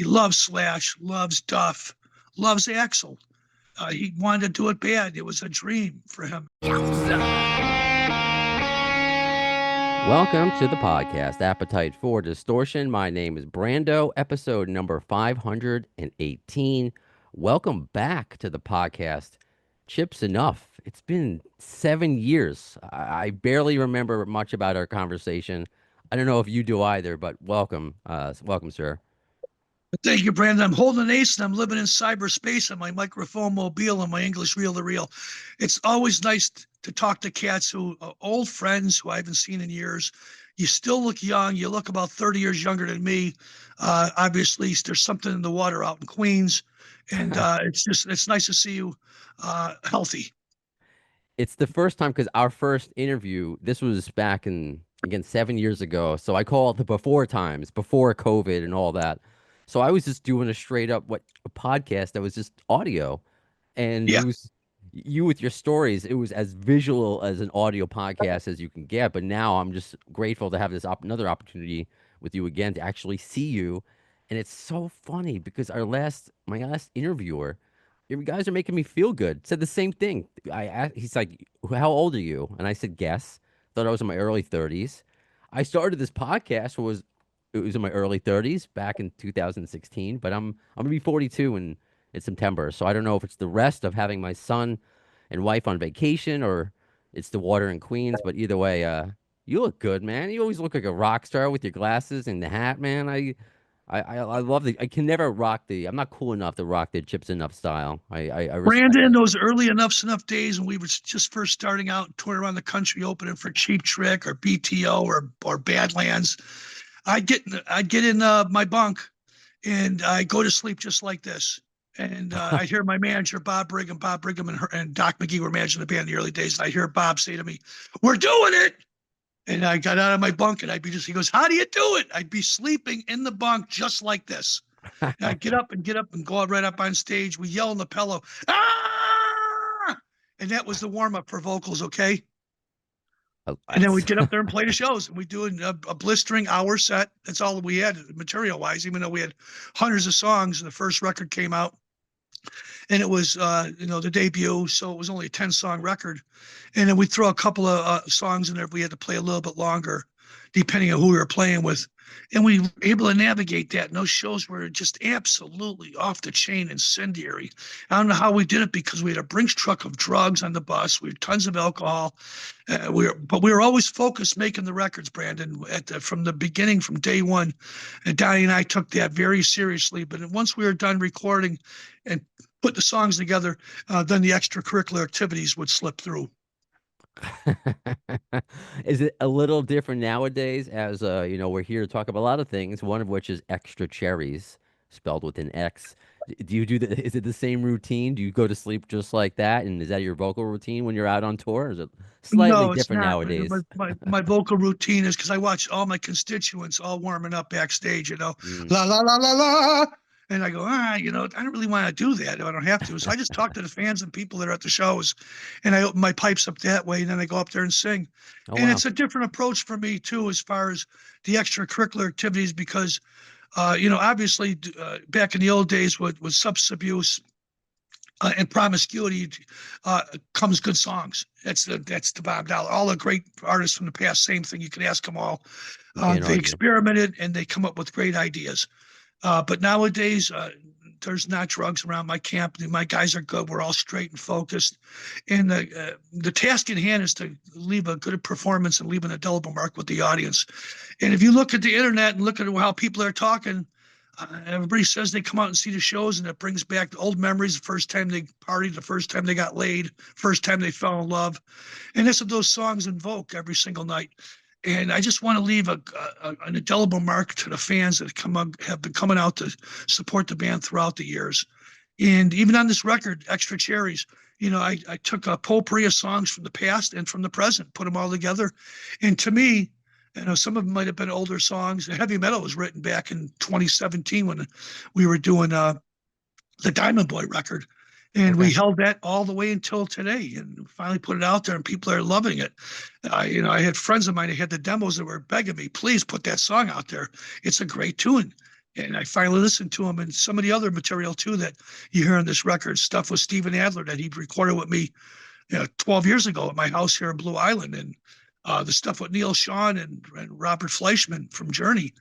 He loves Slash, loves Duff, loves Axl. He wanted to do it bad. It was a dream for him. Welcome to the podcast, Appetite for Distortion. My name is Brando, episode number 518. Welcome back to the podcast, Chips Enough. It's been 7 years. I barely remember much about our conversation. I don't know if you do either, but welcome, sir. Thank you, Brandon. I'm holding an ace and I'm living in cyberspace on my microphone mobile and my English reel to reel. It's always nice to talk to cats who are old friends who I haven't seen in years. You still look young. You look about 30 years younger than me. Obviously, there's something in the water out in Queens. And it's nice to see you healthy. It's the first time because our first interview, this was back in, again, 7 years ago. So I call it the before times, before COVID and all that. So I was just doing a straight up a podcast that was just audio. And it Yeah. was you with your stories. It was as visual as an audio podcast as you can get. But now I'm just grateful to have this another opportunity with you again to actually see you. And it's so funny because my last interviewer, you guys are making me feel good. Said the same thing. He's like, "How old are you?" And I said, "Guess." Thought I was in my early 30s. I started this podcast it was in my early 30s back in 2016, but I'm gonna be 42 in September. So I don't know if it's the rest of having my son and wife on vacation or it's the water in Queens. But either way, you look good, man. You always look like a rock star with your glasses and the hat, man. I love I can never rock I'm not cool enough to rock the Chips Enough style. I respect Brandon, it. those early Enuff Z'nuff days when we were just first starting out and touring around the country opening for Cheap Trick or BTO or Badlands, I'd get in my bunk and I go to sleep just like this. And I'd hear my manager, Bob Brigham and Doc McGee were managing the band in the early days. And I hear Bob say to me, "We're doing it." And I got out of my bunk and he goes, "How do you do it?" I'd be sleeping in the bunk just like this. And I'd get up and go out right up on stage. We yell in the pillow, "Ah!" And that was the warm up for vocals, okay? And then we'd get up there and play the shows. And we'd do a blistering hour set. That's all we had material wise, even though we had hundreds of songs. And the first record came out and it was, the debut. So it was only a 10-song record. And then we'd throw a couple of songs in there if we had to play a little bit longer, depending on who we were playing with. And we were able to navigate that. And those shows were just absolutely off the chain incendiary. I don't know how we did it because we had a Brinks truck of drugs on the bus. We had tons of alcohol. But we were always focused making the records, Brandon, from the beginning, from day one. And Donnie and I took that very seriously. But once we were done recording and put the songs together, then the extracurricular activities would slip through. Is it a little different nowadays? As we're here to talk about a lot of things. One of which is Xtra Cherries, spelled with an X. Do you do the? Is it the same routine? Do you go to sleep just like that? And is that your vocal routine when you're out on tour? Or is it slightly No, it's different not. nowadays? My vocal routine is because I watch all my constituents all warming up backstage, Mm. la la la la la. And I go, I don't really want to do that if I don't have to. So I just talk to the fans and people that are at the shows and I open my pipes up that way. And then I go up there and sing. Oh And wow. it's a different approach for me too, as far as the extracurricular activities, because, obviously back in the old days with substance abuse, and promiscuity comes good songs. That's the bottom dollar. All the great artists from the past, same thing. You can ask them all. You can't They argue. experimented and they come up with great ideas. But nowadays, there's not drugs around my camp. My guys are good. We're all straight and focused. And the task in hand is to leave a good performance and leave an indelible mark with the audience. And if you look at the internet and look at how people are talking, everybody says they come out and see the shows and it brings back the old memories, the first time they partied, the first time they got laid, first time they fell in love. And that's what those songs invoke every single night. And I just want to leave an indelible mark to the fans that have been coming out to support the band throughout the years. And even on this record, Xtra Cherries, I took a potpourri of songs from the past and from the present, put them all together. And to me, some of them might have been older songs. Heavy Metal was written back in 2017 when we were doing the Diamond Boy record. And we Okay. held that all the way until today and finally put it out there and people are loving it. I had friends of mine that had the demos that were begging me, please put that song out there. It's a great tune. And I finally listened to him and some of the other material too that you hear on this record. Stuff with Steven Adler that he recorded with me 12 years ago at my house here in Blue Island, and the stuff with Neil Sean and Robert Fleischman from Journey.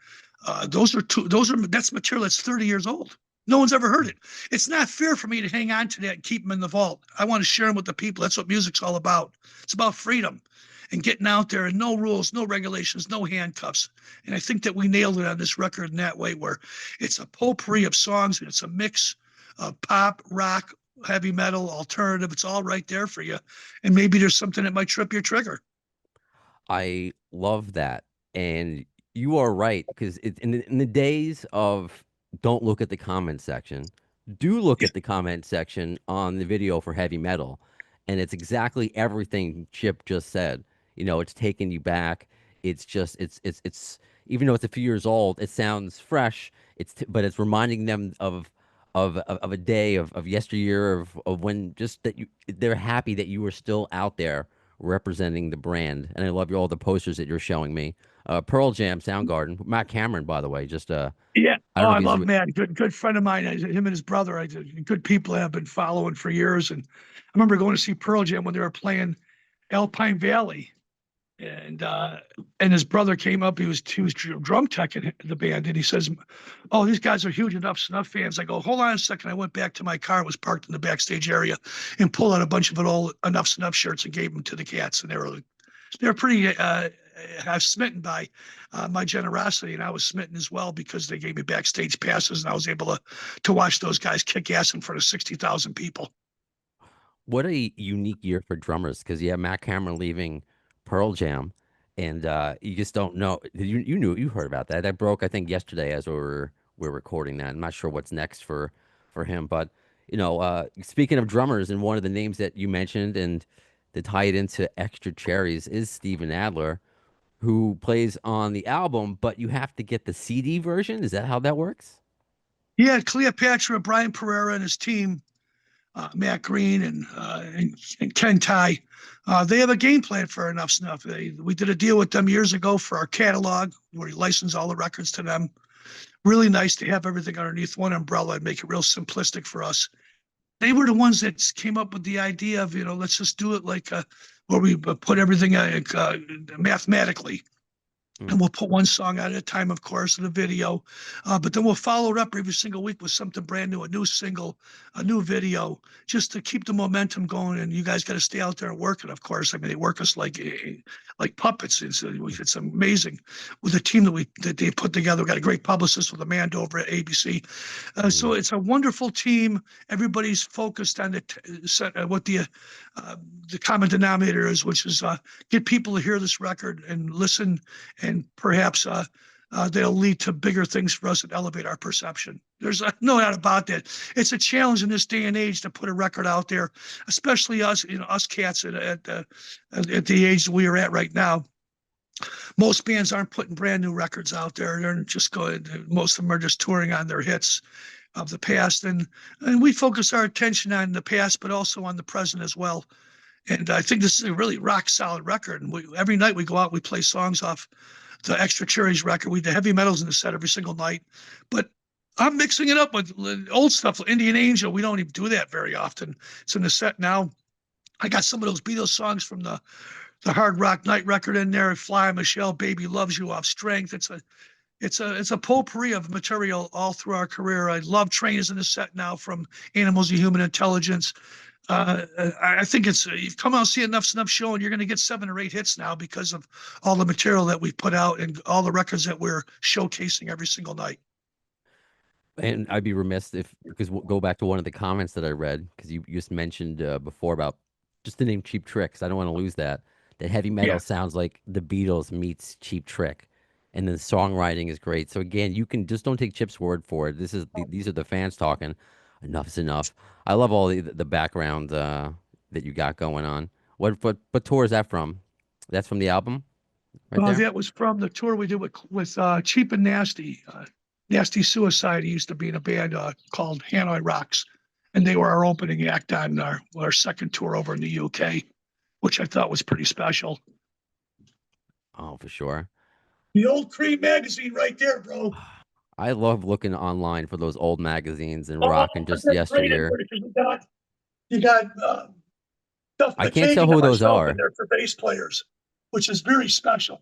That's material that's 30 years old. No one's ever heard it. It's not fair for me to hang on to that and keep them in the vault. I want to share them with the people. That's what music's all about. It's about freedom and getting out there, and no rules, no regulations, no handcuffs. And I think that we nailed it on this record in that way, where it's a potpourri of songs and it's a mix of pop, rock, heavy metal, alternative. It's all right there for you. And maybe there's something that might trip your trigger. I love that. And you are right, because in the days of don't look at the comment section, do look Yeah, at the comment section on the video for heavy metal. And it's exactly everything Chip just said. It's taking you back. It's just, even though it's a few years old, it sounds fresh. But it's reminding them of a day of yesteryear, of when just that they're happy that you were still out there representing the brand. And I love all the posters that you're showing me. Pearl Jam, Soundgarden, Matt Cameron, by the way. Just yeah. I Oh, don't know I if he's love Matt. Good friend of mine. Him and his brother. Good people I've been following for years. And I remember going to see Pearl Jam when they were playing Alpine Valley, and his brother came up. He was drum tech in the band, and he says, "Oh, these guys are huge Enuff Z'nuff fans." I go, "Hold on a second." I went back to my car, was parked in the backstage area, and pulled out a bunch of old Enuff Z'nuff shirts and gave them to the cats, and they were pretty smitten by my generosity, and I was smitten as well because they gave me backstage passes, and I was able to watch those guys kick ass in front of 60,000 people. What a unique year for drummers, because you have Matt Cameron leaving Pearl Jam, and you just don't know. You heard about that. That broke, I think, yesterday as we're recording that. I'm not sure what's next for him, but speaking of drummers, and one of the names that you mentioned and to tie it into Xtra Cherries is Steven Adler, who plays on the album, but you have to get the CD version. Is that how that works? Yeah, Cleopatra, Brian Pereira, and his team, Matt Green and Ken Ty. They have a game plan for Enuff Z'nuff. We did a deal with them years ago for our catalog, where we licensed all the records to them. Really nice to have everything underneath one umbrella and make it real simplistic for us. They were the ones that came up with the idea of, let's just do it like where we put everything mathematically, Hmm. and we'll put one song out at a time, of course, in a video. But then we'll follow it up every single week with something brand new, a new single, a new video, just to keep the momentum going. And you guys got to stay out there and work it, of course. I mean, they work us like puppets. It's amazing with the team that they put together. We got a great publicist with Amanda over at ABC. So Mm. it's a wonderful team. Everybody's focused on what the common denominator is, which is get people to hear this record and listen, and perhaps they'll lead to bigger things for us and elevate our perception. There's no doubt about that. It's a challenge in this day and age to put a record out there, especially us, us cats at the age we are at right now. Most bands aren't putting brand new records out there. They're just going. Most of them are just touring on their hits of the past, and we focus our attention on the past, but also on the present as well. And I think this is a really rock solid record. And every night we go out, we play songs off the Xtra Cherries record. We do heavy metals in the set every single night. But I'm mixing it up with old stuff. Indian Angel, we don't even do that very often. It's in the set now. I got some of those Beatles songs from the Hard Rock Night record in there. Fly Michelle, Baby Loves You, Off Strength. It's a potpourri of material all through our career. I love Trainers in the set now from Animals and Human Intelligence. I think you've come out and see Enuff Z'nuff show, and you're going to get 7 or 8 hits now because of all the material that we've put out and all the records that we're showcasing every single night. And I'd be remiss if, because we'll go back to one of the comments that I read, because you just mentioned before about just the name Cheap Trick, 'cause I don't want to lose that. That heavy metal Yeah. sounds like the Beatles meets Cheap Trick, and the songwriting is great. So again, you can just don't take Chip's word for it. These are the fans talking. Enough's enough. I love all the background that you got going on. What tour is that from? That's from the album right there. That was from the tour we did with Cheap and Nasty. Nasty Suicide. He used to be in a band called Hanoi Rocks, and they were our opening act on our second tour over in the UK, which I thought was pretty special. Oh, for sure. The old Cream magazine right there, bro. I love looking online for those old magazines and Oh, rocking just they're great in yesteryear. there because you got Duff I can't tell McKagan and who those myself in are. there for bass players, which is very special.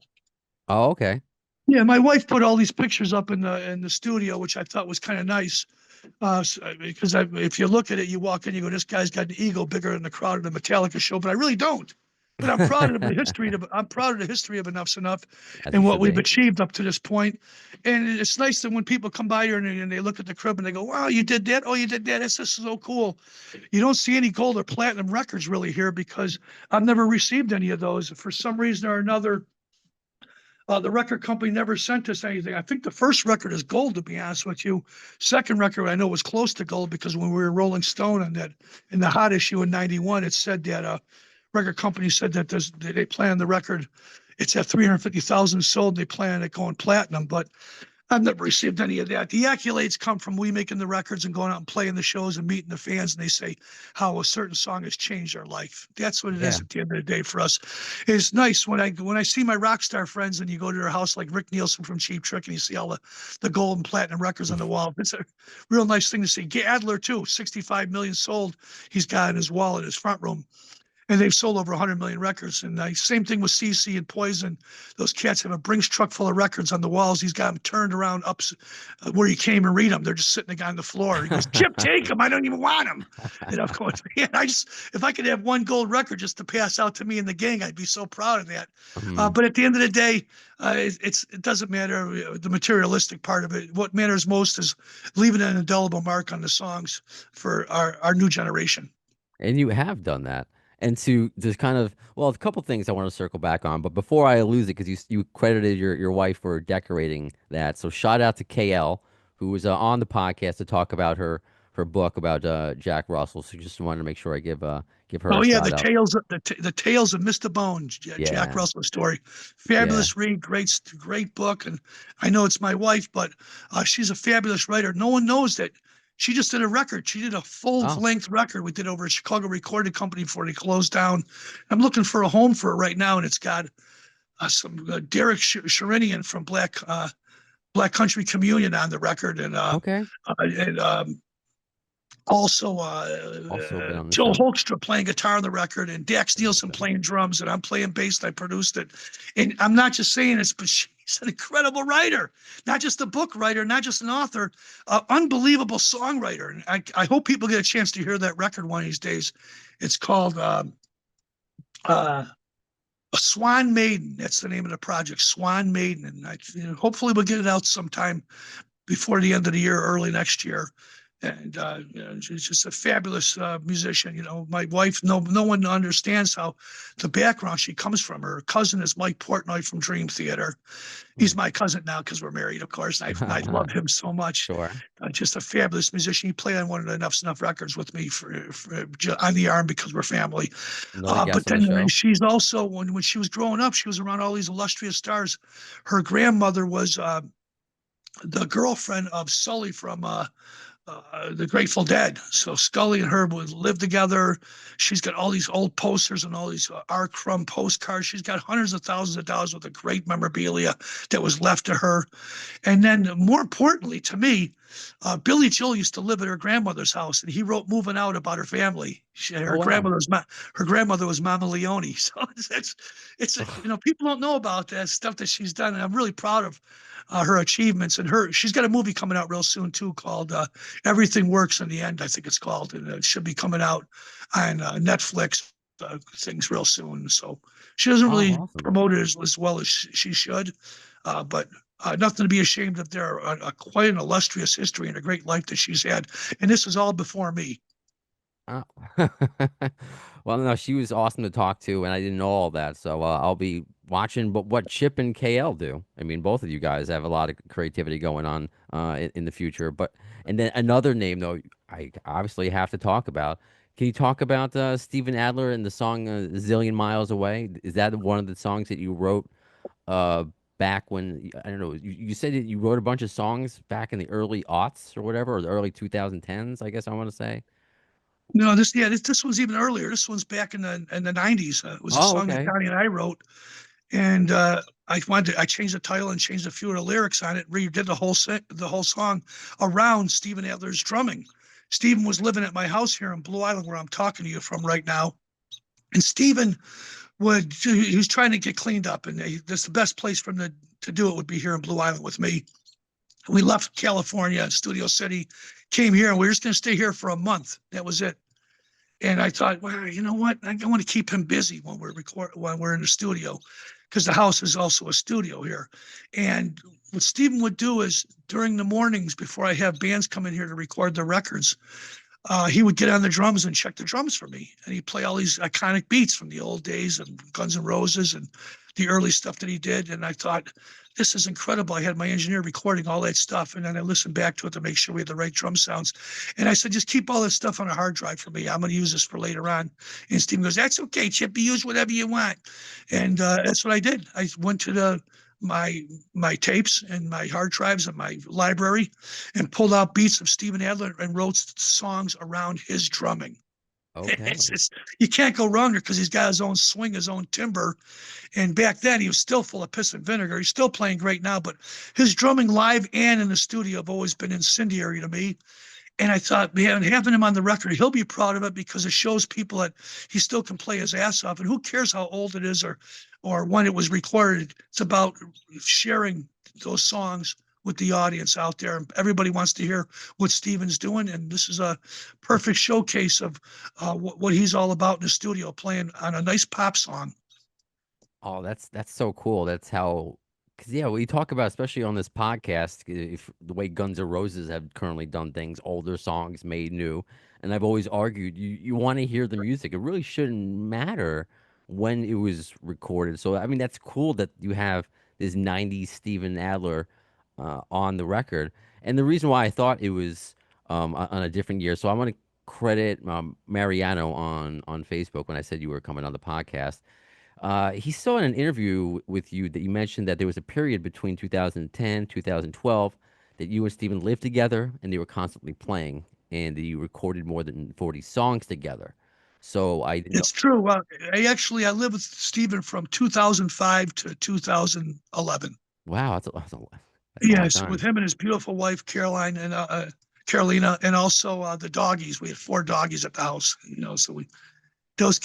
Oh, okay. Yeah, my wife put all these pictures up in the studio, which I thought was kind of nice. Because if you look at it, you walk in, you go, "This guy's got an ego bigger than the crowd at the Metallica show," but I really don't. But I'm proud of the history. I'm proud of the history of Enuff Z'nuff As you and what should we've be. achieved up to this point. And it's nice that when people come by here and they look at the crib and they go, "Wow, you did that! Oh, you did that! This is so cool." You don't see any gold or platinum records really here because I've never received any of those for some reason or another. The record company never sent us anything. I think the first record is gold, to be honest with you. Second record I know was close to gold because when we were Rolling Stone on that in the hot issue in '91, it said that record company said that they plan the record. It's at 350,000 sold. They plan it going platinum, but I've never received any of that. The accolades come from we making the records and going out and playing the shows and meeting the fans, and they say how a certain song has changed our life. That's what it is Yeah. at the end of the day for us. It's nice when I see my rock star friends and you go to their house like Rick Nielsen from Cheap Trick and you see all the gold and platinum records on the wall. It's a real nice thing to see. Adler too, 65 million sold. He's got in his wall in his front room and they've sold over 100 million records. And same thing with CC and Poison. Those cats have a Brinks truck full of records on the walls. He's got them turned around up where you came and read them. They're just sitting on the floor. He goes, Chip, take them. I don't even want them. And I'm going, man, if I could have one gold record just to pass out to me and the gang, I'd be so proud of that. Mhm. But at the end of the day, it doesn't matter the materialistic part of it. What matters most is leaving an indelible mark on the songs for our new generation. And you have done that. And to just kind of, well, a couple things I want to circle back on, but before I lose it, because you credited your wife for decorating that. So shout out to KL, who was on the podcast to talk about her book about Jack Russell. So just wanted to make sure I give her Oh a yeah, shout out. the tales of Mr. Bones, Jack Yeah, Russell story, yeah. fabulous read, great book, and I know it's my wife, but she's a fabulous writer. No one knows that she just did a record. She did a full Oh, length record we did over at Chicago Recording Company before they closed down. I'm looking for a home for it right now, and it's got some Derek Sherinian from Black Country Communion on the record, okay. and also Also been on the Joe show. Holkstra playing guitar on the record and Dax Nielsen Okay. playing drums and I'm playing bass and I produced it. And I'm not just saying this, but she's an incredible writer, not just a book writer, not just an author, unbelievable songwriter. And I hope people get a chance to hear that record one of these days. It's called uh, Swan Maiden. That's the name of the project, Swan Maiden. And hopefully we'll get it out sometime before the end of the year, early next year. And she's just a fabulous musician. My wife, no one understands how the background she comes from. Her cousin is Mike Portnoy from Dream Theater. Hmm. He's my cousin now because we're married, of course. I love him so much. Sure. Just a fabulous musician. He played on one of the Enuff Z'nuff records with me on the arm because we're family. Another But guest on the then show. she's also when she was growing up, she was around all these illustrious stars. Her grandmother was the girlfriend of Sully from the Grateful Dead. So Scully and her would live together. She's got all these old posters and all these R. Crumb postcards. She's got hundreds of thousands of dollars worth of great memorabilia that was left to her. And then, more importantly to me, Billy Joel used to live at her grandmother's house, and he wrote "Moving Out" about her family. Oh wow. Her grandmother was Mama Leone. So it's people don't know about that stuff that she's done, and I'm really proud of her achievements. And she's got a movie coming out real soon too called Everything Works in the End. I think it's called, and it should be coming out on Netflix. Things real soon. So she doesn't Oh, really awesome. promote it as well as she should, but nothing to be ashamed of. There quite an illustrious history and a great life that she's had, and this is all before me. Oh. Well, no, she was awesome to talk to, and I didn't know all that. So I'll be watching. But what Chip and KL do? I mean, both of you guys have a lot of creativity going on in the future. But and then another name though, I obviously have to talk about. Can you talk about Steven Adler and the song "Zillion Miles Away"? Is that one of the songs that you wrote uh, back when I don't know? You said that you wrote a bunch of songs back in the early aughts or whatever, or the early 2010s, I guess I want to say. No, this one's even earlier. This one's back in the '90s. It was a Oh, song that okay. Connie and I wrote, And I changed the title and changed a few of the lyrics on it, redid the whole song around Steven Adler's drumming. Steven was living at my house here in Blue Island, where I'm talking to you from right now. And Steven he was trying to get cleaned up, and that's the best place for him to do it would be here in Blue Island with me. We left California, Studio City, came here, and we were just going to stay here for a month. That was it. And I thought, well, you know what? I want to keep him busy when we're in the studio, because the house is also a studio here. And what Steven would do is during the mornings before I have bands come in here to record their records, he would get on the drums and check the drums for me, and he'd play all these iconic beats from the old days and Guns N' Roses and the early stuff that he did. And I thought, this is incredible. I had my engineer recording all that stuff, and then I listened back to it to make sure we had the right drum sounds. And I said, just keep all this stuff on a hard drive for me. I'm going to use this for later on. And Steven goes, that's okay, Chippy. Use whatever you want. And that's what I did. I went to my tapes and my hard drives and my library and pulled out beats of Steven Adler and wrote songs around his drumming. Okay. You can't go wrong there because he's got his own swing, his own timbre. And back then he was still full of piss and vinegar. He's still playing great now, but his drumming live and in the studio have always been incendiary to me. And I thought, man, having him on the record, he'll be proud of it because it shows people that he still can play his ass off. And who cares how old it is or when it was recorded? It's about sharing those songs with the audience out there. Everybody wants to hear what Steven's doing, and this is a perfect showcase of what he's all about in the studio, playing on a nice pop song. Oh, that's so cool. That's how, because yeah, we talk about, especially on this podcast, if the way Guns N' Roses have currently done things, older songs made new, and I've always argued you want to hear the music. It really shouldn't matter when it was recorded. So I mean, that's cool that you have this '90s Steven Adler on the record. And the reason why I thought it was on a different year, so I want to credit Mariano on Facebook when I said you were coming on the podcast. He saw in an interview with you that you mentioned that there was a period between 2010, 2012 that you and Steven lived together and they were constantly playing and that you recorded more than 40 songs together. So I didn't know. It's true. I lived with Steven from 2005 to 2011. Wow, that's a long Yes, with time. him and his beautiful wife Caroline and Carolina, and also the doggies. We had 4 doggies at the house, so those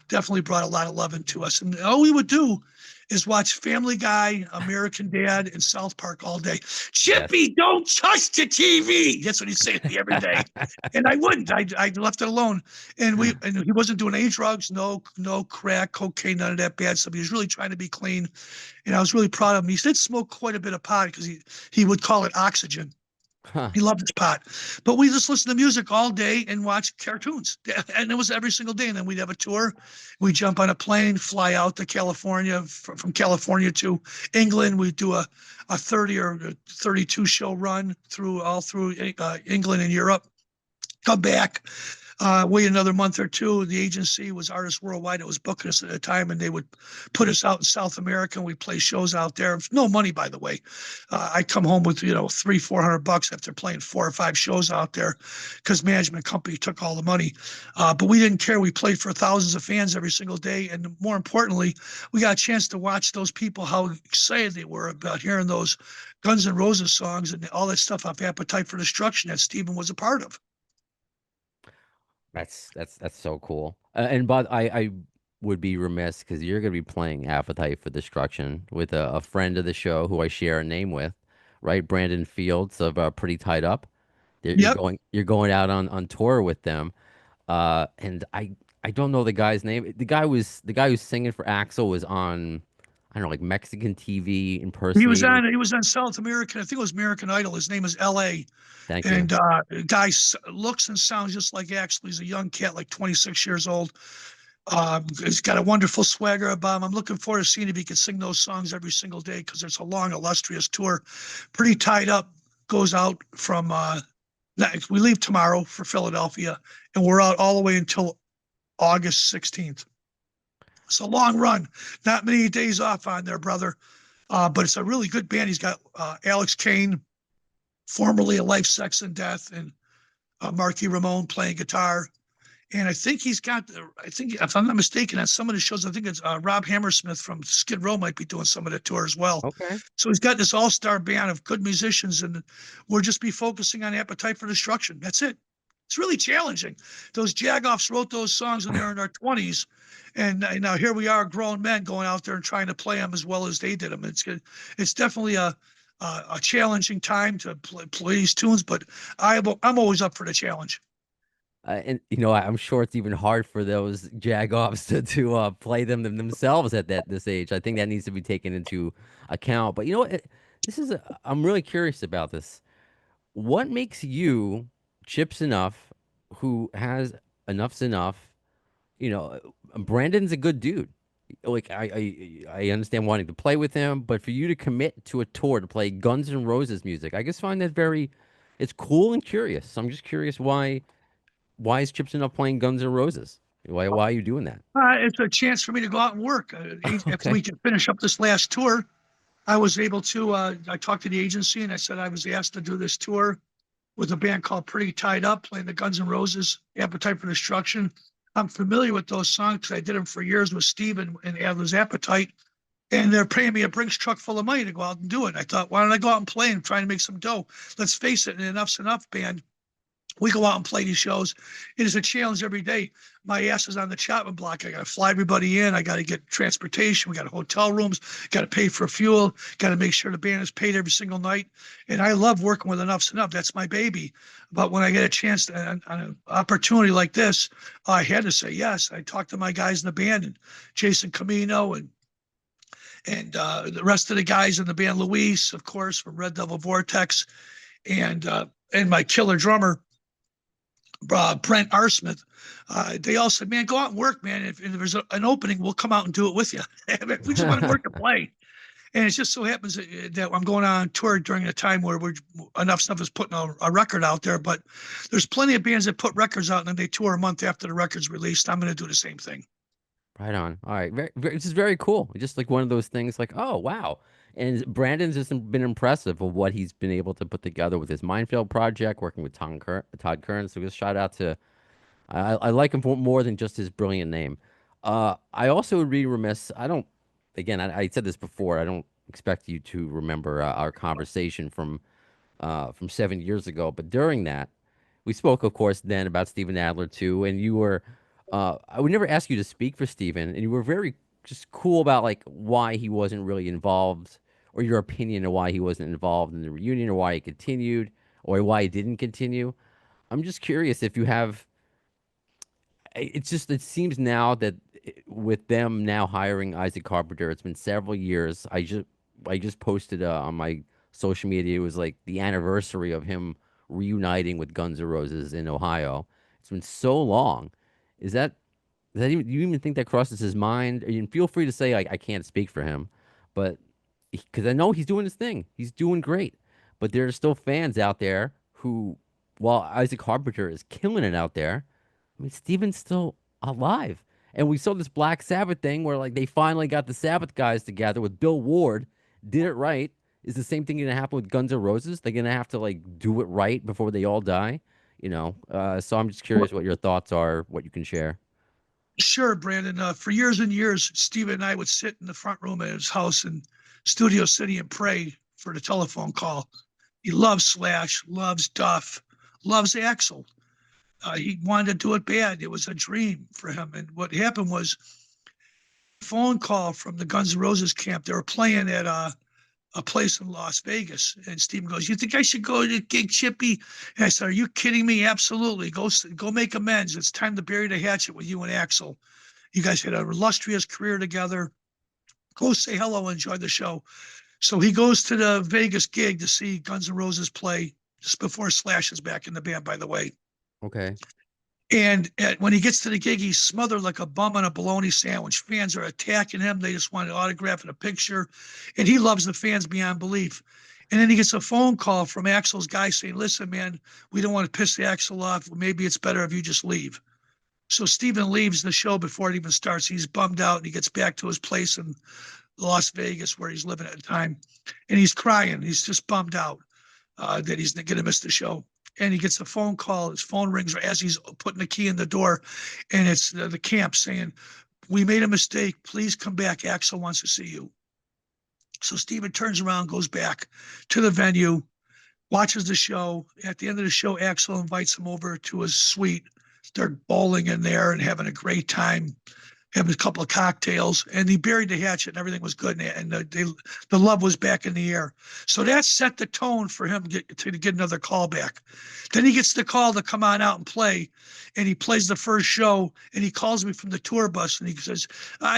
definitely brought a lot of love into us. And all we would do is watch Family Guy, American Dad, and South Park all day. Chippy, don't touch the TV. That's what he'd say to me every day, and I wouldn't. I left it alone. And he wasn't doing any drugs, no crack, cocaine, none of that bad stuff. He was really trying to be clean, and I was really proud of him. He did smoke quite a bit of pot because he would call it oxygen. Huh. He loved his pot, but we just listened to music all day and watch cartoons, and it was every single day. And then we'd have a tour. We'd jump on a plane, fly out to California, from California to England. We'd do a 30 or 32 show run all through England and Europe. Come back, wait another month or two. The agency was Artists Worldwide. It was booking us at a time, and they would put us out in South America, and we'd play shows out there. No money, by the way. I'd come home with, $300-400 after playing 4 or 5 shows out there because management company took all the money. But we didn't care. We played for thousands of fans every single day. And more importantly, we got a chance to watch those people, how excited they were about hearing those Guns N' Roses songs and all that stuff off Appetite for Destruction that Steven was a part of. That's so cool. But I would be remiss because you're going to be playing Appetite for Destruction with a friend of the show who I share a name with, right? Brandon Fields of Pretty Tied Up. Yep. You're going out on tour with them. And I don't know the guy's name. The guy who's singing for Axl was on, I don't know, like Mexican TV impersonating. He was on South American. I think it was American Idol. His name is L.A. Thank you. And guy looks and sounds just like Axl. He's a young cat, like 26 years old. He's got a wonderful swagger about him. I'm looking forward to seeing if he can sing those songs every single day because it's a long, illustrious tour. Pretty Tied Up goes out from, we leave tomorrow for Philadelphia, and we're out all the way until August 16th. It's a long run. Not many days off on there, brother. But it's a really good band. He's got Alex Kane, formerly of Life, Sex, and Death, and Marky Ramone playing guitar. And I think he's got, I think if I'm not mistaken, on some of the shows, I think it's Rob Hammersmith from Skid Row might be doing some of the tour as well. Okay. So he's got this all-star band of good musicians, and we'll just be focusing on Appetite for Destruction. That's it. It's really challenging. Those Jagoffs wrote those songs when they were in their 20s, and now here we are, grown men, going out there and trying to play them as well as they did them. It's good. It's definitely a challenging time to play these tunes, but I'm always up for the challenge. And I'm sure it's even hard for those jagoffs to play themselves at this age. I think that needs to be taken into account. But you know what? I'm really curious about this. What makes you Chips Enough, who has Enuff Z'nuff? Brandon's a good dude. Like I understand wanting to play with him, but for you to commit to a tour to play Guns N' Roses music, I just find that it's cool and curious. So I'm just curious why is Chips Enough playing Guns N' Roses? Why are you doing that? It's a chance for me to go out and work. After Okay. we can finish up this last tour, I was able to. I talked to the agency and I said I was asked to do this tour with a band called Pretty Tied Up, playing the Guns N' Roses, Appetite for Destruction. I'm familiar with those songs because I did them for years with Steven and Adler's Appetite, and they're paying me a Brinks truck full of money to go out and do it. I thought, why don't I go out and play and try to make some dough? Let's face it, an Enuff Z'nuff band, we go out and play these shows. It is a challenge every day. My ass is on the chopping block. I got to fly everybody in. I got to get transportation. We got hotel rooms. Got to pay for fuel. Got to make sure the band is paid every single night. And I love working with Enuff Z'nuff. That's my baby. But when I get a chance on an opportunity like this, I had to say yes. I talked to my guys in the band, and Jason Camino, and the rest of the guys in the band, Luis, of course, from Red Devil Vortex, and my killer drummer, Brent Arsmith. They all said, man, go out and work, man. If there's an opening, we'll come out and do it with you. We just want to work and play. And it just so happens that I'm going on tour during a time where Enuff Z'nuff is putting a record out there, but there's plenty of bands that put records out and then they tour a month after the record's released. I'm going to do the same thing. Right on. All right. This is very cool. Just like one of those things like, oh, wow. And Brandon's just been impressive of what he's been able to put together with his Minefield project, working with Todd Kern. So just shout out to, I like him for more than just his brilliant name. I also would be remiss. Again, I said this before. I don't expect you to remember our conversation from 7 years ago. But during that, we spoke, of course, then about Steven Adler too, and you were. I would never ask you to speak for Steven, and you were very just cool about like why he wasn't really involved, or your opinion of why he wasn't involved in the reunion, or why he continued, or why he didn't continue. I'm just curious if you have. It seems now that with them now hiring Isaac Carpenter, it's been several years. I just posted on my social media. It was like the anniversary of him reuniting with Guns N' Roses in Ohio. It's been so long. Is that do you even think that crosses his mind? And feel free to say I can't speak for him, but because I know he's doing his thing, he's doing great. But there are still fans out there who, while Isaac Carpenter is killing it out there, I mean Steven's still alive. And we saw this Black Sabbath thing where like they finally got the Sabbath guys together with Bill Ward, did it right. Is the same thing going to happen with Guns N' Roses? They're going to have to like do it right before they all die, So I'm just curious what your thoughts are, what you can share. Sure, Brandon. For years and years, Steven and I would sit in the front room at his house in Studio City and pray for the telephone call. He loves Slash, loves Duff, loves Axl. He wanted to do it bad. It was a dream for him. And what happened was a phone call from the Guns N' Roses camp. They were playing at a place in Las Vegas. And Steven goes, you think I should go to gig Chippy? And I said, are you kidding me? Absolutely. Go make amends. It's time to bury the hatchet with you and Axl. You guys had an illustrious career together. Go say hello, enjoy the show. So he goes to the Vegas gig to see Guns N' Roses play just before Slash is back in the band, by the way. Okay. And when he gets to the gig, he's smothered like a bum on a bologna sandwich. Fans are attacking him. They just want an autograph and a picture. And he loves the fans beyond belief. And then he gets a phone call from Axl's guy saying, listen, man, we don't want to piss Axl off. Maybe it's better if you just leave. So Steven leaves the show before it even starts. He's bummed out, and he gets back to his place in Las Vegas where he's living at the time. And he's crying. He's just bummed out that he's going to miss the show. and he gets a phone call. His phone rings as he's putting the key in the door, and it's the camp saying, "We made a mistake. Please come back. Axl wants to see you." So Steven turns around, goes back to the venue, watches the show. At the end of the show, Axl invites him over to his suite. They're bowling in there and having a great time, having a couple of cocktails, and he buried the hatchet and everything was good, and the love was back in the air. So that set the tone for him to get another call back. Then he gets the call to come on out and play, and he plays the first show, and he calls me from the tour bus, and he says,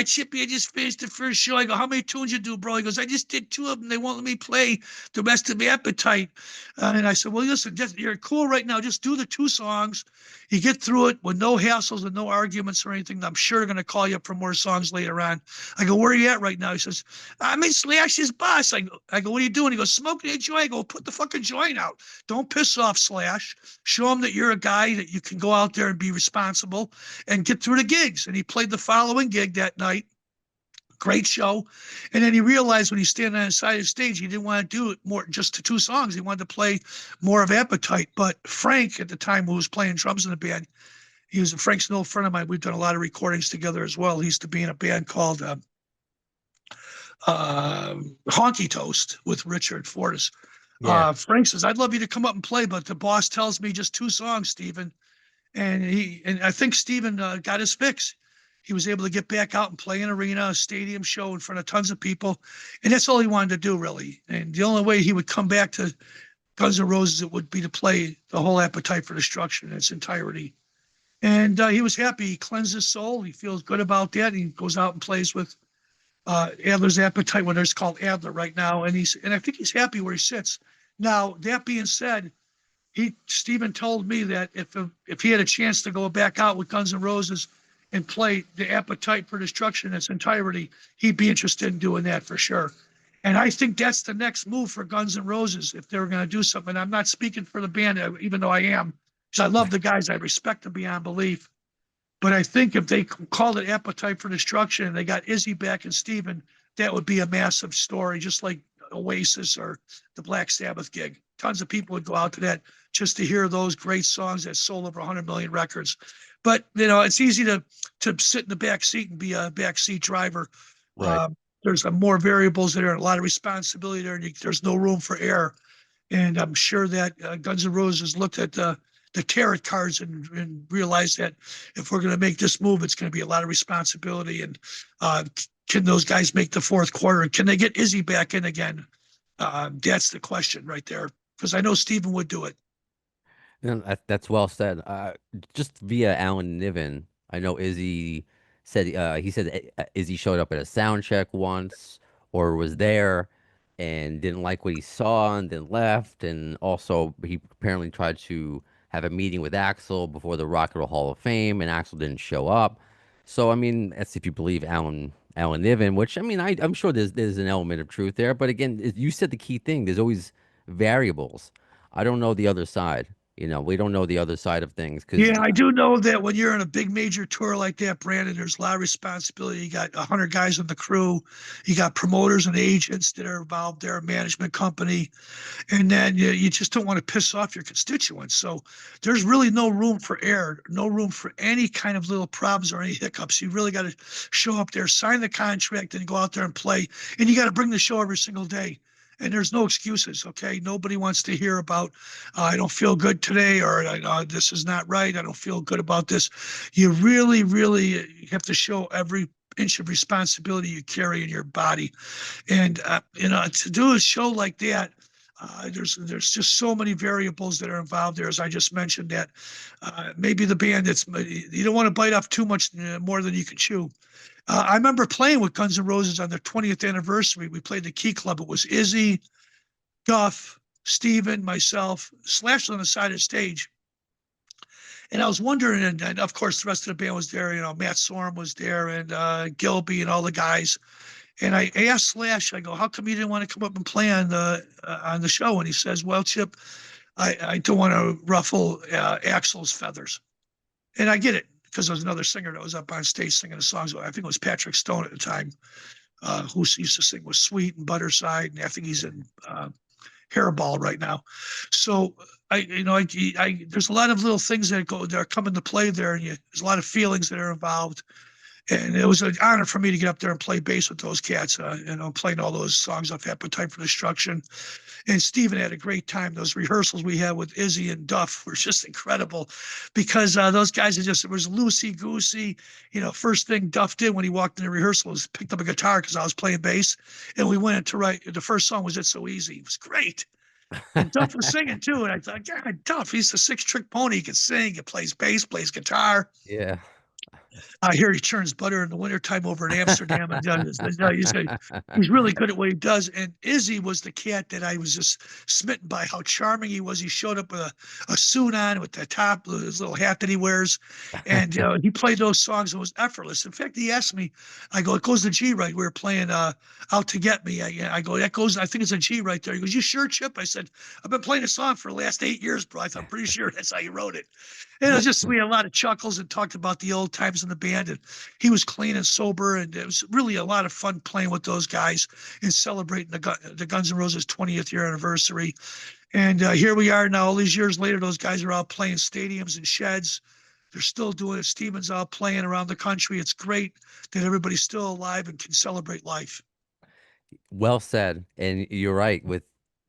Chippy, I just finished the first show. I go, how many tunes you do, bro? He goes, I just did 2 of them. They won't let me play the rest of the Appetite. And I said, well, listen, you're cool right now. Just do the 2 songs. You get through it with no hassles and no arguments or anything. I'm sure they're going to call you up for more songs later on. I go, where are you at right now? He says, I'm in Slash's bus. I go, what are you doing? He goes, smoking a joint. I go, put the fucking joint out. Don't piss off Slash. Show him that you're a guy that you can go out there and be responsible and get through the gigs. And he played the following gig that night. Great show. And then he realized when he's standing on the side of the stage, he didn't want to do it more just to 2 songs. He wanted to play more of Appetite. But Frank, at the time, who was playing drums in the band, Frank's an old friend of mine. We've done a lot of recordings together as well. He used to be in a band called Honky Toast with Richard Fortas. Yeah. Frank says, I'd love you to come up and play, but the boss tells me just 2 songs, Steven. And I think Steven got his fix. He was able to get back out and play an arena, a stadium show in front of tons of people. And that's all he wanted to do, really. And the only way he would come back to Guns N' Roses, it would be to play the whole Appetite for Destruction in its entirety. And he was happy. He cleansed his soul. He feels good about that. He goes out and plays with Adler's Appetite, what it's called Adler right now. And I think he's happy where he sits. Now, that being said, Steven told me that if he had a chance to go back out with Guns N' Roses and play the Appetite for Destruction in its entirety, he'd be interested in doing that for sure. And I think that's the next move for Guns N' Roses if they were going to do something. I'm not speaking for the band, even though I am, because I love the guys. I respect them beyond belief. But I think if they called it Appetite for Destruction and they got Izzy back and Steven, that would be a massive story, just like Oasis or the Black Sabbath gig. Tons of people would go out to that just to hear those great songs that sold over 100 million records. But, it's easy to sit in the back seat and be a backseat driver. Right. There's more variables there, a lot of responsibility there, and there's no room for error. And I'm sure that Guns N' Roses looked at the tarot cards and realized that if we're going to make this move, it's going to be a lot of responsibility. And can those guys make the 4th quarter? And can they get Izzy back in again? That's the question right there, because I know Steven would do it. And that's well said. Just via Alan Niven, I know Izzy said Izzy showed up at a sound check once or was there and didn't like what he saw and then left. And also, he apparently tried to have a meeting with Axl before the Rock and Roll Hall of Fame, and Axl didn't show up. So, I mean, that's if you believe Alan Niven, which I mean, I'm sure there's an element of truth there. But again, you said the key thing. There's always variables. I don't know the other side. We don't know the other side of things. Yeah, I do know that when you're on a big major tour like that, Brandon, there's a lot of responsibility. You got 100 guys on the crew. You got promoters and agents that are involved there, a management company. And then you just don't want to piss off your constituents. So there's really no room for error, no room for any kind of little problems or any hiccups. You really got to show up there, sign the contract, and go out there and play. And you got to bring the show every single day. And there's no excuses, okay? Nobody wants to hear about, I don't feel good today, or this is not right. I don't feel good about this. You really, really have to show every inch of responsibility you carry in your body. And, to do a show like that, there's just so many variables that are involved there, as I just mentioned, that maybe the band you don't want to bite off too much more than you can chew. I remember playing with Guns N' Roses on their 20th anniversary. We played the Key Club. It was Izzy, Duff, Steven, myself, Slash on the side of the stage. And I was wondering, and of course the rest of the band was there. Matt Sorum was there, and Gilby and all the guys. And I asked Slash, I go, how come you didn't want to come up and play on the show? And he says, well, Chip, I don't want to ruffle Axl's feathers. And I get it, because there was another singer that was up on stage singing the songs. I think it was Patrick Stone at the time, who used to sing with Sweet and Butterside. And I think he's in hairball right now. So there's a lot of little things that are coming to play there, and there's a lot of feelings that are involved. And it was an honor for me to get up there and play bass with those cats, playing all those songs off Appetite for Destruction. And Steven had a great time. Those rehearsals we had with Izzy and Duff were just incredible because those guys it was loosey goosey. First thing Duff did when he walked into rehearsal was picked up a guitar because I was playing bass. And we went to write, the first song was It's So Easy. It was great. And Duff was singing too. And I thought, God, Duff, he's a six-trick pony. He can sing, he plays bass, plays guitar. Yeah. I hear he churns butter in the wintertime over in Amsterdam. And he's really good at what he does. And Izzy was the cat that I was just smitten by how charming he was. He showed up with a suit on with the top, his little hat that he wears. And he played those songs. It was effortless. In fact, he asked me, I go, it goes to G right. We were playing Out to Get Me. I go, that goes, I think it's a G right there. He goes, you sure, Chip? I said, I've been playing a song for the last 8 years, bro. I'm pretty sure that's how you wrote it. And it was just, we had a lot of chuckles and talked about the old times in the band. And he was clean and sober. And it was really a lot of fun playing with those guys and celebrating the Guns N' Roses 20th year anniversary. And here we are now, all these years later, those guys are out playing stadiums and sheds. They're still doing it. Steven's out playing around the country. It's great that everybody's still alive and can celebrate life. Well said. And you're right. With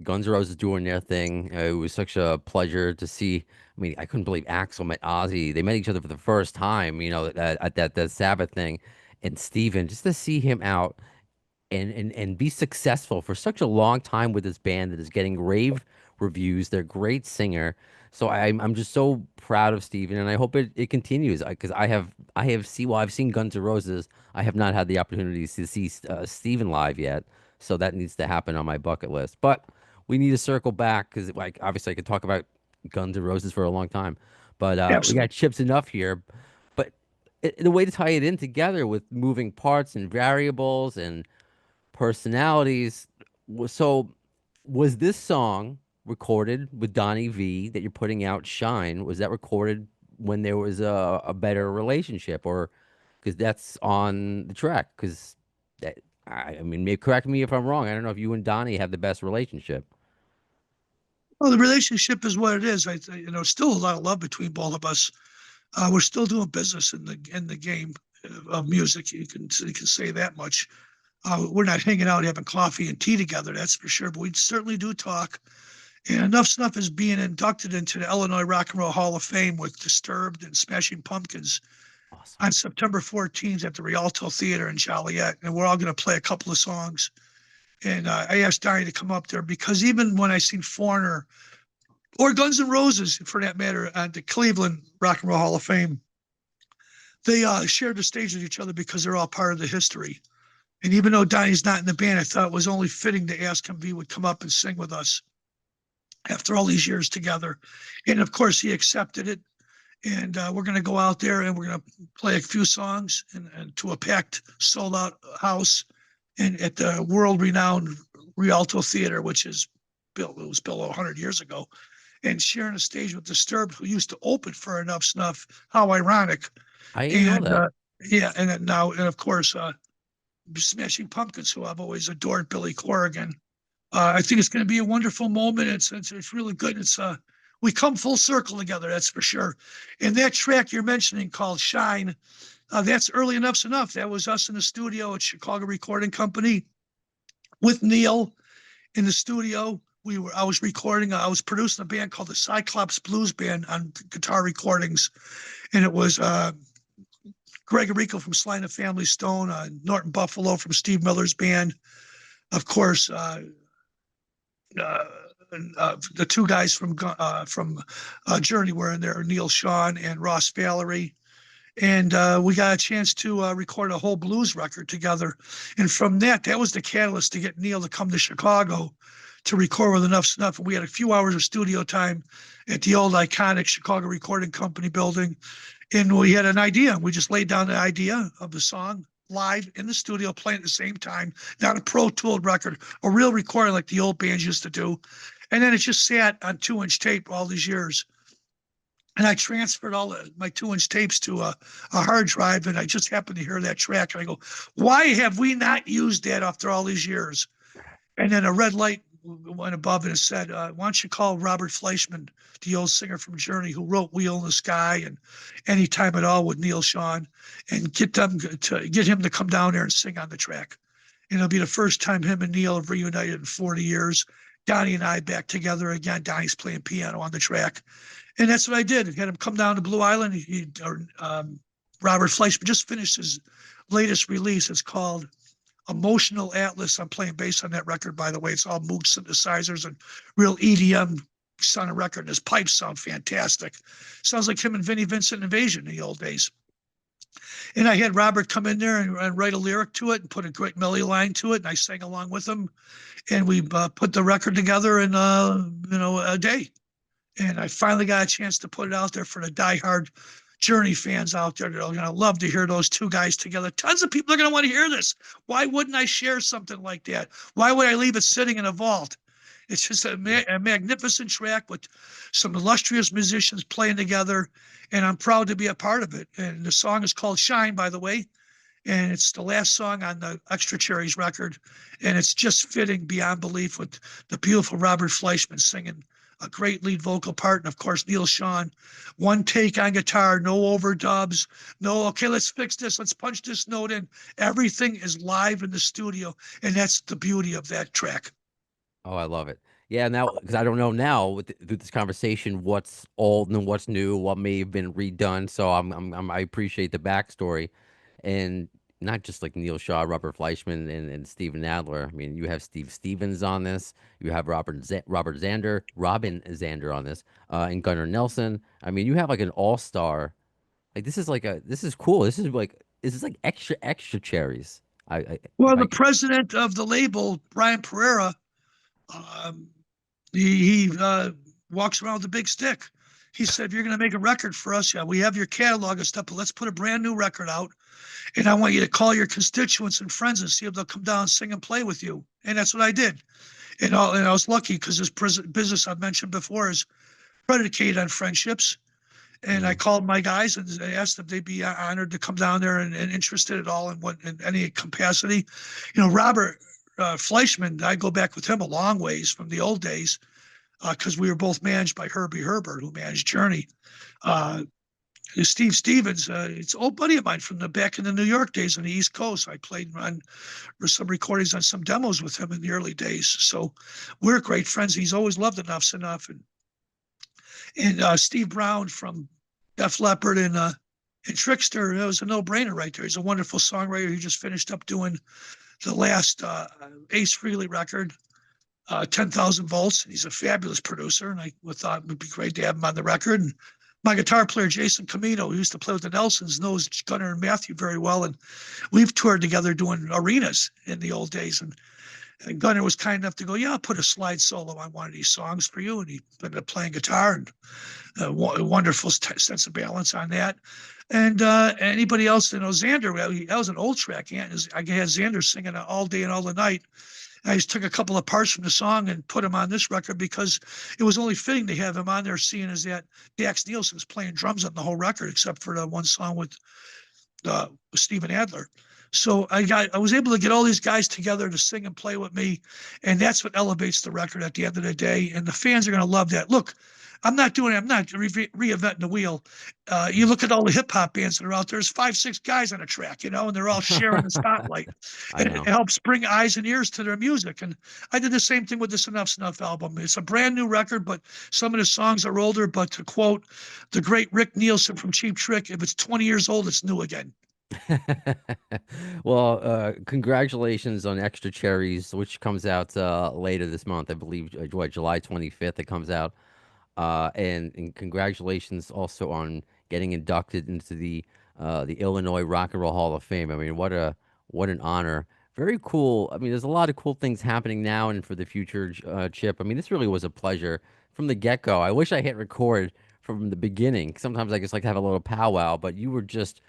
Guns N' Roses doing their thing, it was such a pleasure to see. I mean, I couldn't believe Axl met Ozzy. They met each other for the first time, at that Sabbath thing. And Steven, just to see him out and be successful for such a long time with this band that is getting rave reviews. They're a great singer. So I'm just so proud of Steven, and I hope it continues because I've seen Guns N' Roses. I have not had the opportunity to see Steven live yet, so that needs to happen on my bucket list. But we need to circle back because obviously I could talk about Guns N' Roses for a long time, but we Absolutely. got Chips Enough here. But the way to tie it in together with moving parts and variables and personalities. So, was this song recorded with Donnie V that you're putting out, Shine? Was that recorded when there was a better relationship, or because that's on the track? Because I mean, correct me if I'm wrong. I don't know if you and Donnie have the best relationship. Well, the relationship is what it is. Still a lot of love between both of us. We're still doing business in the game of music. You can say that much. We're not hanging out having coffee and tea together, that's for sure. But we certainly do talk. And Enuff Z'nuff is being inducted into the Illinois Rock and Roll Hall of Fame with Disturbed and Smashing Pumpkins Awesome. on September 14th at the Rialto Theater in Joliet. And we're all going to play a couple of songs. And I asked Donnie to come up there because even when I seen Foreigner or Guns N' Roses, for that matter, at the Cleveland Rock and Roll Hall of Fame, they shared the stage with each other because they're all part of the history. And even though Donnie's not in the band, I thought it was only fitting to ask him if he would come up and sing with us after all these years together. And of course, he accepted it. And we're going to go out there and we're going to play a few songs and to a packed, sold out house and at the world-renowned Rialto Theater, which is built, it was built 100 years ago, and sharing a stage with Disturbed, who used to open for Enuff Z'nuff. How ironic. I didn't know that. Yeah, and then now, and of course, Smashing Pumpkins, who I've always adored, Billy Corrigan. I think it's going to be a wonderful moment. It's really good. We come full circle together, that's for sure. And that track you're mentioning called Shine, that's early Enuff Z'nuff. That was us in the studio at Chicago Recording Company with Neil in the studio. I was producing a band called the Cyclops Blues Band on guitar recordings. And it was Greg Rico from Sly and the Family Stone, Norton Buffalo from Steve Miller's band. Of course, the two guys from Journey were in there, Neil Sean and Ross Valerie. And we got a chance to record a whole blues record together. And from that was the catalyst to get Neil to come to Chicago to record with Enuff Z'nuff. And we had a few hours of studio time at the old iconic Chicago Recording Company building. And we had an idea. We just laid down the idea of the song live in the studio, playing at the same time, not a Pro Tooled record, a real recording like the old bands used to do. And then it just sat on 2-inch tape all these years. And I transferred all my 2-inch tapes to a hard drive, and I just happened to hear that track. And I go, why have we not used that after all these years? And then a red light went above and said, why don't you call Robert Fleischman, the old singer from Journey, who wrote Wheel in the Sky and Anytime at All with Neil Sean, and get him to come down there and sing on the track. And it'll be the first time him and Neil have reunited in 40 years. Donnie and I back together again. Donnie's playing piano on the track. And that's what I did. Had him come down to Blue Island. Robert Fleischman just finished his latest release. It's called Emotional Atlas. I'm playing bass on that record, by the way. It's all Moog synthesizers and real EDM sound of record. And his pipes sound fantastic. Sounds like him and Vinnie Vincent Invasion in the old days. And I had Robert come in there and write a lyric to it and put a great melody line to it. And I sang along with him. And we put the record together in, a day. And I finally got a chance to put it out there for the diehard Journey fans out there that are going to love to hear those two guys together. Tons of people are going to want to hear this. Why wouldn't I share something like that? Why would I leave it sitting in a vault? It's just a magnificent track with some illustrious musicians playing together, and I'm proud to be a part of it. And the song is called Shine, by the way, and it's the last song on the Xtra Cherries record, and it's just fitting beyond belief with the beautiful Robert Fleischman singing a great lead vocal part, and of course Neil Sean, one take on guitar, no overdubs, okay, let's fix this, let's punch this note in. Everything is live in the studio, and that's the beauty of that track. Oh, I love it. Yeah, now because I don't know now with this conversation what's old and what's new, what may have been redone. So I appreciate the backstory, and not just like Neil Shaw, Robert Fleischman, and Steven Adler. I mean, you have Steve Stevens on this. You have Robin Zander on this, and Gunnar Nelson. I mean, you have like an all-star. Like this is cool. This is like extra cherries. Well, the president of the label, Brian Pereira, he walks around with a big stick. He said, if you're going to make a record for us, yeah, we have your catalog and stuff, but let's put a brand new record out. And I want you to call your constituents and friends and see if they'll come down and sing and play with you. And that's what I did. And I was lucky because this business I've mentioned before is predicated on friendships. And I called my guys and I asked if they'd be honored to come down there and interested at all in any capacity. Robert Fleischman, I go back with him a long ways from the old days because we were both managed by Herbie Herbert, who managed Journey. Steve Stevens, it's an old buddy of mine from back in the New York days on the East Coast. I played on some recordings on some demos with him in the early days. So we're great friends. He's always loved Enuff Z'nuff. And Steve Brown from Def Leppard and Trickster, that was a no-brainer right there. He's a wonderful songwriter. He just finished up doing the last Ace Frehley record, 10,000 Volts. He's a fabulous producer, and I thought it would be great to have him on the record. And my guitar player, Jason Camino, who used to play with the Nelsons, knows Gunnar and Matthew very well, and we've toured together doing arenas in the old days. And Gunnar was kind enough to go, yeah, I'll put a slide solo on one of these songs for you. And he ended up playing guitar and a wonderful sense of balance on that. And anybody else, Xander, that was an old track. I had Xander singing all day and all the night. I just took a couple of parts from the song and put him on this record because it was only fitting to have him on there, seeing as that Dax Nielsen's playing drums on the whole record, except for the one song with Steven Adler. So I was able to get all these guys together to sing and play with me, and that's what elevates the record at the end of the day. And the fans are going to love that. Look, I'm not reinventing the wheel. You look at all the hip hop bands that are out there, there's 5-6 guys on a track, and they're all sharing the spotlight. And it helps bring eyes and ears to their music. And I did the same thing with this Enuff Z'nuff album. It's a brand new record, but some of the songs are older. But to quote the great Rick Nielsen from Cheap Trick, if it's 20 years old, it's new again. Well, congratulations on Xtra Cherries, which comes out later this month. I believe July 25th it comes out. And congratulations also on getting inducted into the Illinois Rock and Roll Hall of Fame. I mean, what an honor. Very cool. I mean, there's a lot of cool things happening now and for the future, Chip. I mean, this really was a pleasure from the get-go. I wish I hit record from the beginning. Sometimes I just like to have a little powwow, but you were just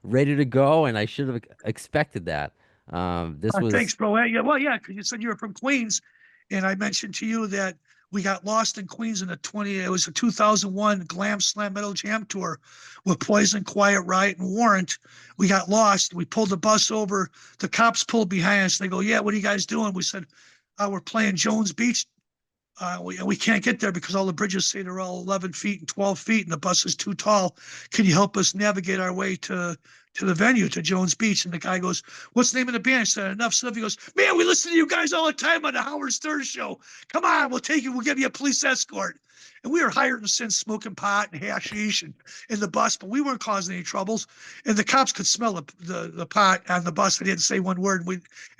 ready to go, and I should have expected that. Thanks, bro. Yeah, well, yeah, because you said you were from Queens, and I mentioned to you that we got lost in Queens in it was a 2001 Glam Slam Metal Jam tour with Poison, Quiet Riot, and Warrant. We got lost. We pulled the bus over. The cops pulled behind us. They go, yeah, what are you guys doing? We said, we're playing Jones Beach. We can't get there because all the bridges say they're all 11 feet and 12 feet, and the bus is too tall. Can you help us navigate our way to the venue, to Jones Beach? And the guy goes, "What's the name of the band?" I said, "Enuff Z'nuff." He goes, "Man, we listen to you guys all the time on the Howard Stern show. Come on, we'll take you. We'll give you a police escort." And we were hired since smoking pot and hashish and in the bus, but we weren't causing any troubles. And the cops could smell the pot on the bus. They didn't say one word.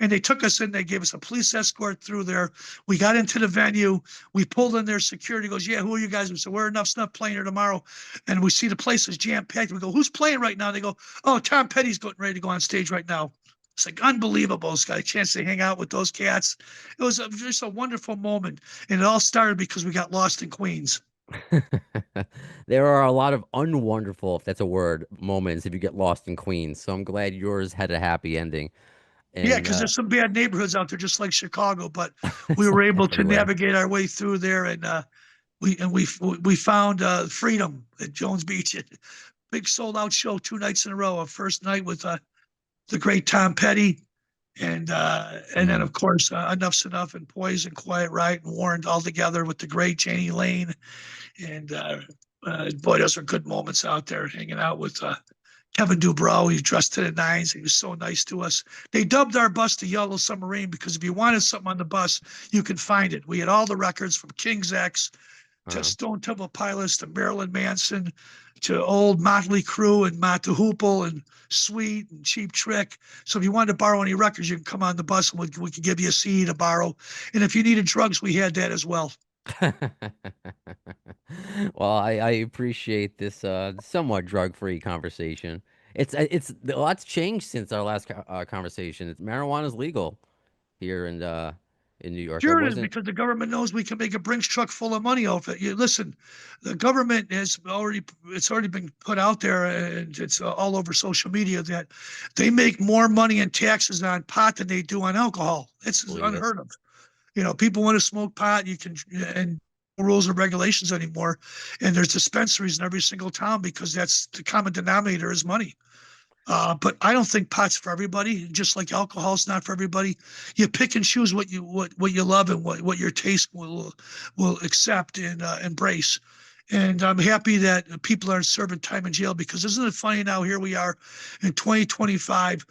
And they took us in. They gave us a police escort through there. We got into the venue. We pulled in their security. Goes, "Yeah, who are you guys?" We said, "We're Enuff Z'nuff playing here tomorrow." And we see the place is jam packed. We go, "Who's playing right now?" They go, "Oh, Tom Petty's getting ready to go on stage right now." It's like unbelievable. It's got a chance to hang out with those cats. It was just a wonderful moment. And it all started because we got lost in Queens. There are a lot of unwonderful, if that's a word, moments if you get lost in Queens. So I'm glad yours had a happy ending. Yeah, And because there's some bad neighborhoods out there, just like Chicago, but we were able to everywhere. navigate our way through there, and we found freedom at Jones Beach. Big sold out show 2 nights in a row. A first night with the great Tom Petty, and then Mm. of course Enuff Z'nuff and Poison, Quiet Riot, and Warrant all together with the great Janie Lane, and boy, those are good moments out there hanging out with Kevin Dubrow. He dressed to the nines. He was so nice to us. They dubbed our bus the Yellow Submarine because if you wanted something on the bus, you could find it. We had all the records from King's X to Uh, Stone Temple Pilots to Marilyn Manson to old Motley Crue and Mata Hoople and Sweet and Cheap Trick. So if you wanted to borrow any records, you can come on the bus and we could give you a CD to borrow. And if you needed drugs, we had that as well. well, I appreciate this somewhat drug-free conversation. It's a lot's changed since our last conversation. It's marijuana's legal here in New York. I Sure, it is wasn't because the government knows we can make a Brinks truck full of money off it. You listen, the government has already it's already been put out there, and it's all over social media that they make more money in taxes on pot than they do on alcohol. It's believe it. unheard of. People want to smoke pot. You can and no rules and regulations anymore. And there's dispensaries in every single town because that's the common denominator is money. But I don't think pot's for everybody. Just like alcohol's not for everybody. You pick and choose what you love and what your taste will accept and embrace. And I'm happy that people aren't serving time in jail because isn't it funny now? Here we are in 2025.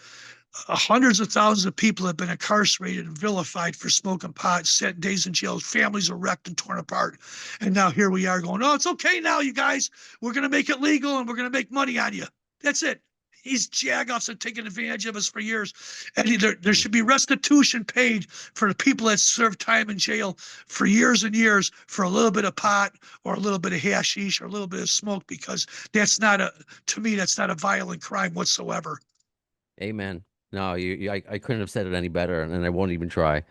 Hundreds of thousands of people have been incarcerated and vilified for smoking pot, set days in jail. Families are wrecked and torn apart. And now here we are going, "Oh, it's okay now, you guys. We're going to make it legal and we're going to make money on you." That's it. These jagoffs have taken advantage of us for years. And there Mm. should be restitution paid for the people that served time in jail for years and years for a little bit of pot or a little bit of hashish or a little bit of smoke, because to me, that's not a violent crime whatsoever. Amen. No, I couldn't have said it any better, and I won't even try.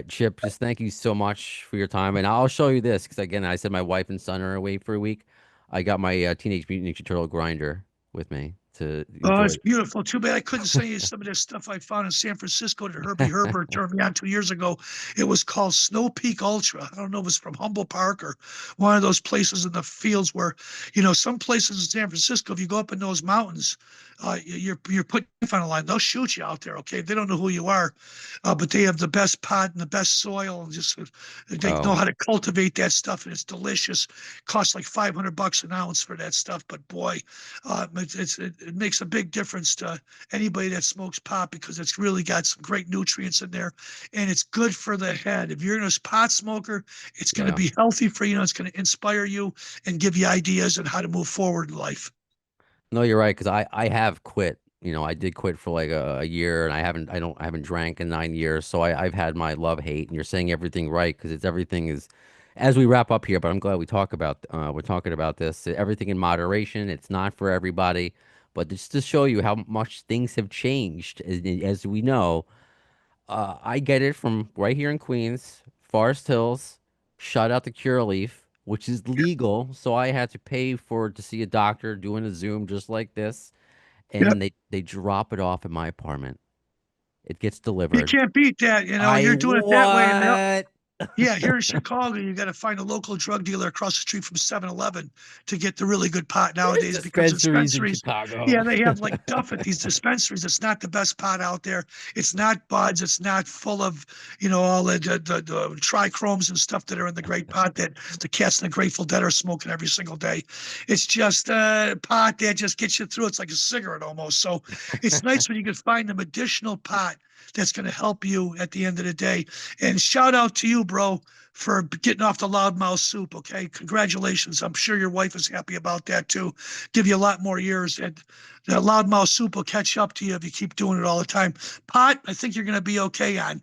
Chip, just thank you so much for your time, and I'll show you this because again, I said my wife and son are away for a week. I got my Teenage Mutant Ninja Turtle grinder with me to Oh, enjoy. it's beautiful. Too bad I couldn't send you some of this stuff I found in San Francisco that Herbie Herbert turned me on 2 years ago. It was called Snow Peak Ultra. I don't know if it's from Humboldt Park or one of those places in the fields where, some places in San Francisco, if you go up in those mountains, you're put on a line. They'll shoot you out there. Okay, they don't know who you are, but they have the best pot and the best soil, and just they know Oh, how to cultivate that stuff, and it's delicious. Costs like $500 an ounce for that stuff, but boy, it makes a big difference to anybody that smokes pot because it's really got some great nutrients in there, and it's good for the head. If you're a pot smoker, it's going to yeah. be healthy for you. It's going to inspire you and give you ideas on how to move forward in life. No, you're right, because I have quit. I did quit for like a year, and I haven't drank in 9 years. So I've had my love hate, and you're saying everything right because it's everything is, as we wrap up here. But I'm glad we're talking about this. Everything in moderation. It's not for everybody, but just to show you how much things have changed, as we know. I get it from right here in Queens, Forest Hills. Shout out to Curaleaf, which is legal. So I had to pay for to see a doctor doing a Zoom just like this, and Yeah, then they drop it off at my apartment. It gets you delivered. can't beat that. I You're doing it that way, and what? Yeah, here in Chicago, you got to find a local drug dealer across the street from 7-Eleven to get the really good pot nowadays because Dispensaries in dispensaries, Chicago. yeah, they have like Duff at these dispensaries. It's not the best pot out there. It's not buds. It's not full of, all the trichromes and stuff that are in the great pot that the cats and the Grateful Dead are smoking every single day. It's just pot that just gets you through. It's like a cigarette almost. So it's nice when you can find a medicinal pot that's going to help you at the end of the day. And shout out to you, bro, for getting off the loudmouth soup. Okay, congratulations. I'm sure your wife is happy about that too. Give you a lot more years, and the loudmouth soup will catch up to you if you keep doing it all the time. Pot, I think you're going to be okay on.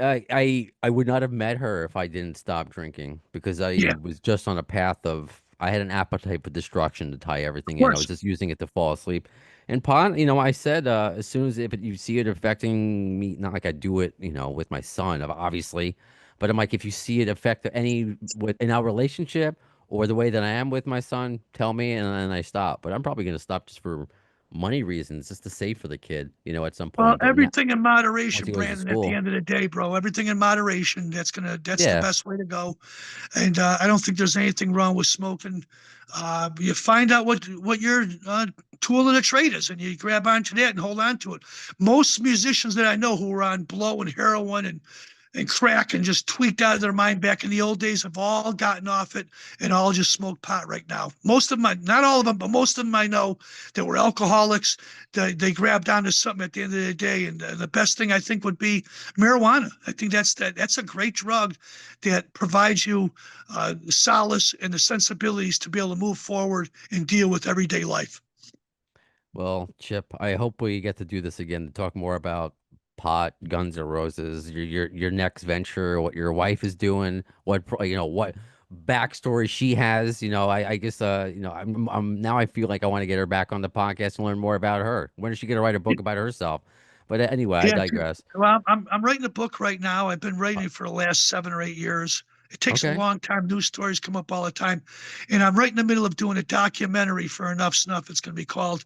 I would not have met her if I didn't stop drinking because I Yeah, was just on a path of I had an appetite for destruction to tie of everything in. I was course. just using it to fall asleep. And pot, I said as soon as if you see it affecting me, not like I do it, with my son, obviously, but I'm like if you see it affect any with in our relationship or the way that I am with my son, tell me and then I stop. But I'm probably gonna stop just for money reasons, just to save for the kid, at some Well, point. But not everything in once moderation, he goes to Brandon. At the school. end of the day, bro, everything in moderation. That's the Yeah. best way to go. And I don't think there's anything wrong with smoking. You find out what your tool of the trade is, and you grab onto that and hold on to it. Most musicians that I know who were on blow and heroin and crack and just tweaked out of their mind back in the old days have all gotten off it and all just smoke pot right now. Most of them, not all of them, but most of them I know that were alcoholics. They grabbed onto something at the end of the day, and the best thing I think would be marijuana. I think that's a great drug that provides you solace and the sensibilities to be able to move forward and deal with everyday life. Well, Chip, I hope we get to do this again to talk more about pot, Guns N' Roses, your next venture, what your wife is doing, what backstory she has. I guess I'm now I feel like I want to get her back on the podcast and learn more about her. When is she gonna write a book about herself? But anyway, I Yeah, digress. well, I'm writing a book right now. I've been writing it for the last 7 or 8 years. It takes a Okay. long time. News stories come up all the time, and I'm right in the middle of doing a documentary for Enuff Z'nuff. It's going to be called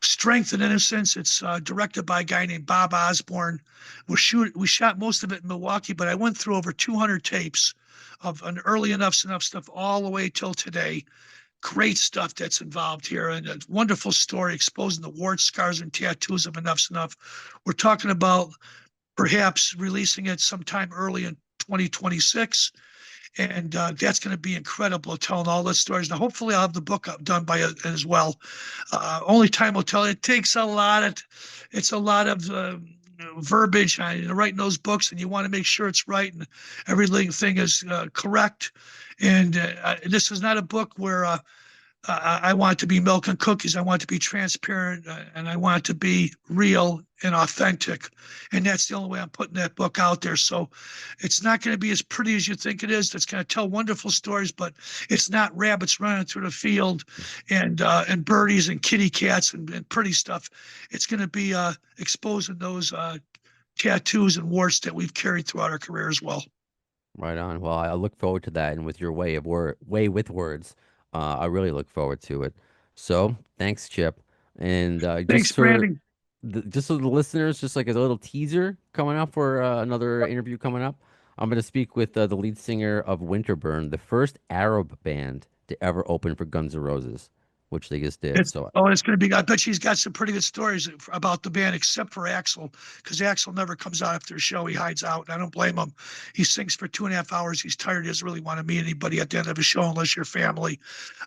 Strength and Innocence. It's directed by a guy named Bob Osborne. We shot most of it in Milwaukee, but I went through over 200 tapes of an early Enuff Z'nuff stuff all the way till today. Great stuff that's involved here, and a wonderful story exposing the warts, scars, and tattoos of Enuff Z'nuff. We're talking about perhaps releasing it sometime early in 2026. And that's going to be incredible, telling all those stories. Now, hopefully, I'll have the book done by it as well. Only time will tell. It takes a lot of, it's a lot of verbiage writing those books, and you want to make sure it's right and everything is correct. And this is not a book where I want it to be milk and cookies. I want it to be transparent, and I want it to be real and authentic. And that's the only way I'm putting that book out there. So it's not going to be as pretty as you think it is. It's going to tell wonderful stories, but it's not rabbits running through the field and birdies and kitty cats and pretty stuff. It's going to be exposing those tattoos and warts that we've carried throughout our career as well. Right on. Well, I look forward to that, and with your way with words, I really look forward to it. So, thanks, Chip. And Thanks, Brandon. just so the listeners, just like as a little teaser coming up for another interview coming up, I'm going to speak with the lead singer of Winterburn, the first Arab band to ever open for Guns N' Roses, which they just did. So, It's going to be. I bet she's got some pretty good stories about the band, except for Axel, because Axel never comes out after a show. He hides out, and I don't blame him. He sings for 2.5 hours. He's tired. He doesn't really want to meet anybody at the end of a show unless you're family.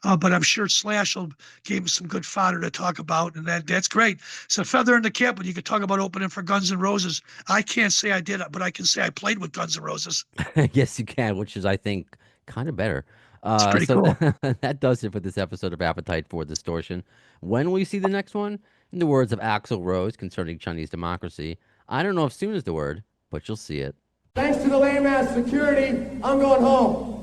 But I'm sure Slash will give him some good fodder to talk about, and that's great. It's a feather in the cap when you can talk about opening for Guns N' Roses. I can't say I did it, but I can say I played with Guns N' Roses. yes, you can, which is, I think, kind of better. It's pretty So cool. that does it for this episode of Appetite for Distortion. When will you see the next one? In the words of Axl Rose concerning Chinese democracy, I don't know if soon is the word, but you'll see it. Thanks to the lame ass security, I'm going home.